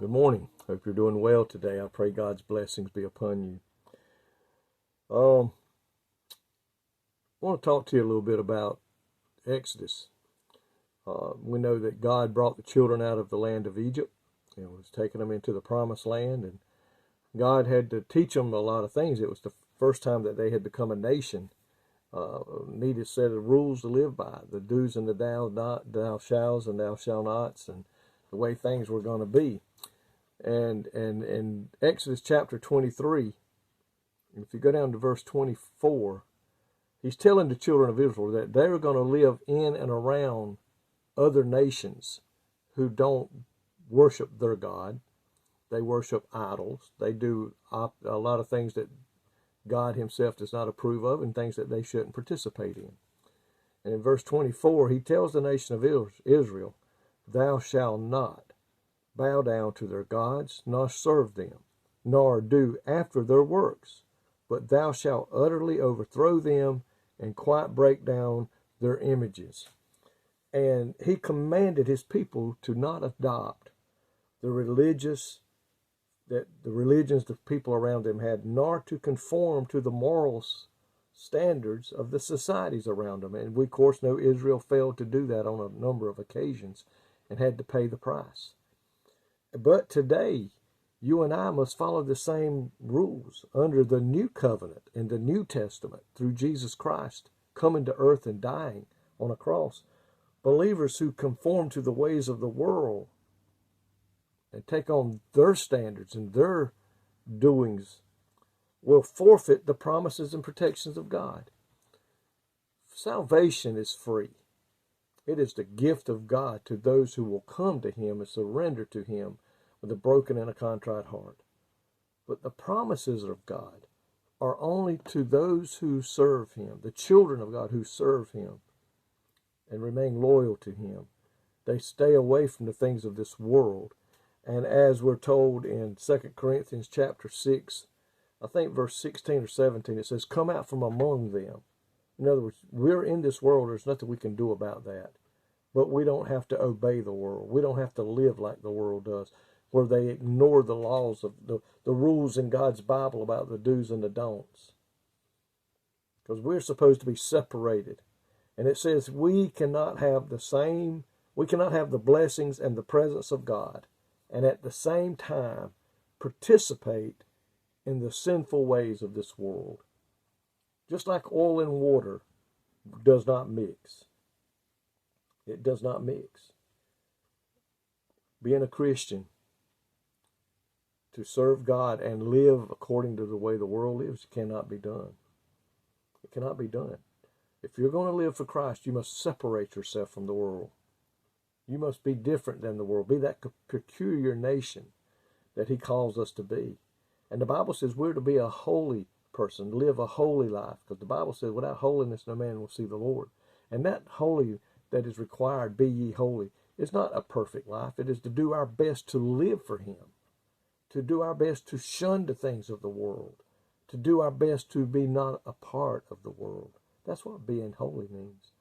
Good morning. Hope you're doing well today. I pray God's blessings be upon you. I want to talk to you a little bit about Exodus. We know that God brought the children out of the land of Egypt and was taking them into the promised land, and God had to teach them a lot of things. It was the first time that they had become a nation. Needed a set of rules to live by, the do's and the thou shalls and thou shall nots, and the way things were going to be. And in Exodus chapter 23, if you go down to verse 24, he's telling the children of Israel that they're going to live in and around other nations who don't worship their God. They worship idols. They do a lot of things that God himself does not approve of, and things that they shouldn't participate in. And in verse 24, he tells the nation of Israel, thou shalt not bow down to their gods, nor serve them, nor do after their works, but thou shalt utterly overthrow them and quite break down their images. And he commanded his people to not adopt the religions the people around them had, nor to conform to the moral standards of the societies around them. And we, of course, know Israel failed to do that on a number of occasions and had to pay the price. But today, you and I must follow the same rules under the new covenant in the New Testament through Jesus Christ coming to earth and dying on a cross. Believers who conform to the ways of the world and take on their standards and their doings will forfeit the promises and protections of God. Salvation is free. It is the gift of God to those who will come to him and surrender to him with a broken and a contrite heart. But the promises of God are only to those who serve him, the children of God who serve him and remain loyal to him. They stay away from the things of this world. And as we're told in 2 Corinthians chapter 6, I think verse 16 or 17, it says, come out from among them. In other words, we're in this world. There's nothing we can do about that. But we don't have to obey the world. We don't have to live like the world does, where they ignore the laws of the rules in God's Bible about the do's and the don'ts. Because we're supposed to be separated. And it says we cannot have the blessings and the presence of God, and at the same time participate in the sinful ways of this world. Just like oil and water does not mix. It does not mix. Being a Christian, to serve God and live according to the way the world lives, cannot be done. It cannot be done. If you're going to live for Christ, you must separate yourself from the world. You must be different than the world. Be that peculiar nation that he calls us to be. And the Bible says we're to be a holy person, live a holy life. Because the Bible says without holiness no man will see the Lord. And that holy that is required, be ye holy, is not a perfect life. It is to do our best to live for him. To do our best to shun the things of the world. To do our best to be not a part of the world. That's what being holy means.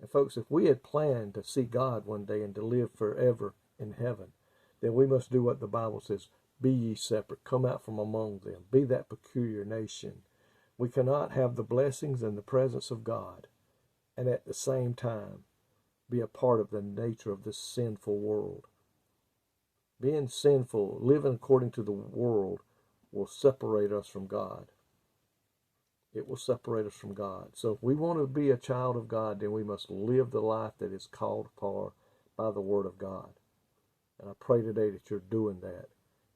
And folks, if we had planned to see God one day and to live forever in heaven, then we must do what the Bible says. Be ye separate. Come out from among them. Be that peculiar nation. We cannot have the blessings and the presence of God and at the same time be a part of the nature of this sinful world. Being sinful, living according to the world, will separate us from God. It will separate us from God. So if we want to be a child of God, then we must live the life that is called for by the Word of God. And I pray today that you're doing that.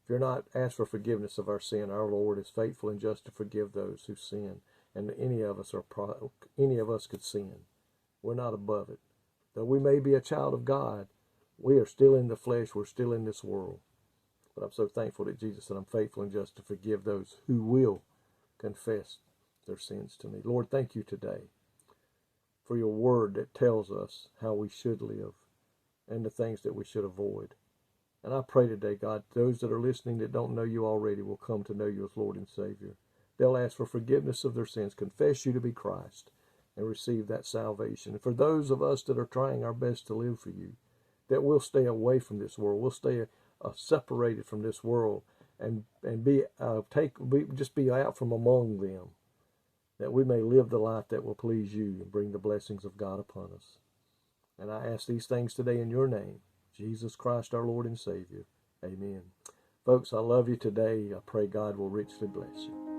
If you're not, ask for forgiveness of our sin. Our Lord is faithful and just to forgive those who sin. And any of us could sin. We're not above it. Though we may be a child of God, we are still in the flesh. We're still in this world. But I'm so thankful that Jesus said I'm faithful and just to forgive those who will confess their sins to me. Lord, thank you today for your word that tells us how we should live and the things that we should avoid. And I pray today, God, those that are listening that don't know you already will come to know you as Lord and Savior. They'll ask for forgiveness of their sins, confess you to be Christ, and receive that salvation. And for those of us that are trying our best to live for you, that we'll stay away from this world. We'll stay separated from this world, and be just be out from among them, that we may live the life that will please you and bring the blessings of God upon us. And I ask these things today in your name, Jesus Christ, our Lord and Savior. Amen. Folks, I love you today. I pray God will richly bless you.